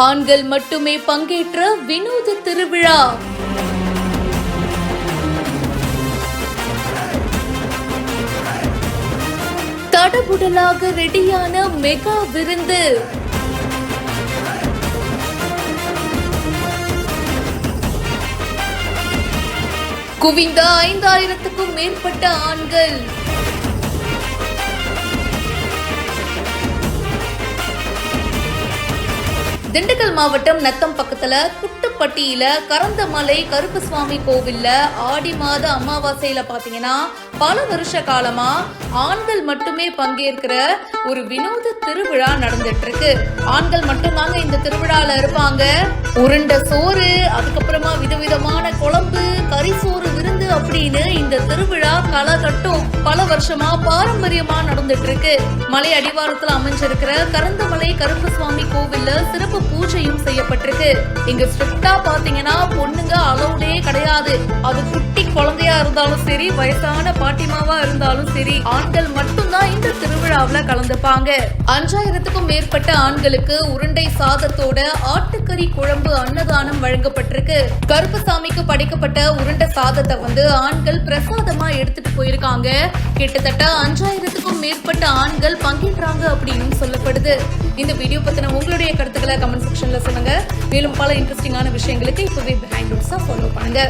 ஆண்கள் மட்டுமே பங்கேற்ற வினோத திருவிழா. தடபுடலாக ரெடியான மெகா விருந்து. குவிந்த 5000க்கும் மேற்பட்ட ஆண்கள். திண்டுக்கல் மாவட்டம் நத்தம் பக்கத்துல குட்டுப்பட்டியில கரந்தமலை கருப்பசுவாமி கோவில்ல ஆடி மாத அமாவாசையில பாத்தீங்கன்னா பல வருஷ காலமா ஆண்கள் மட்டுமே பங்கேற்கிற ஒரு வினோத திருவிழா நடந்துட்டு இருக்கு. ஆண்கள் மட்டும்தாங்க இந்த திருவிழால இருப்பாங்க. உருண்ட சோறு, அதுக்கப்புறமா விதவிதமான குழம்பு, கறி சோறு விருந்து அப்படின்னு இந்த திருவிழா களை கட்டும். பல வருஷமா பாரம்பரியமா நடந்துட்டு இருக்கு. மலை அடிவாரத்துல அமைஞ்சிருக்கிற கரந்தமலை கருப்பசுவாமி கோவில்ல சிறப்பு பூஜையும் செய்யப்பட்டிருக்கு. இங்க ஸ்ட்ரிக்டா பாத்தீங்கன்னா பொண்ணுங்க அலௌடே கிடையாது. அது குட்டி குழந்தையா இருந்தாலும் சரி, வயசான பாட்டிமாவா இருந்தாலும் சரி, ஆண்கள் மட்டும்தான் இந்த திருவிழாவில கலந்துப்பாங்க. 5000க்கும் மேற்பட்ட ஆண்களுக்கு உருண்டை சாதத்தோட ஆட்டுக்கறி குழம்பு அன்னதானம் வழங்கப்பட்டிருக்கு. கருப்பசாமிக்கு படைக்கப்பட்ட உருண்டை சாதத்தை ஆண்கள் பிரசாதமா எடுத்துட்டு போயிருக்காங்க. கிட்டத்தட்ட 5000க்கும் மேற்பட்ட ஆண்கள் பங்கேற்றாங்க அப்படின்னு சொல்லப்படுது. இந்த வீடியோ பத்தின உங்களுடைய கருத்துக்களை கமெண்ட் செக்ஷன்ல சொல்லுங்க. மேலும் பல இன்ட்ரெஸ்டிங்கான விஷயங்களுக்கு இப்பவே பிஹைண்ட் ரூட்ஸா ஃபாலோ பண்ணுங்க.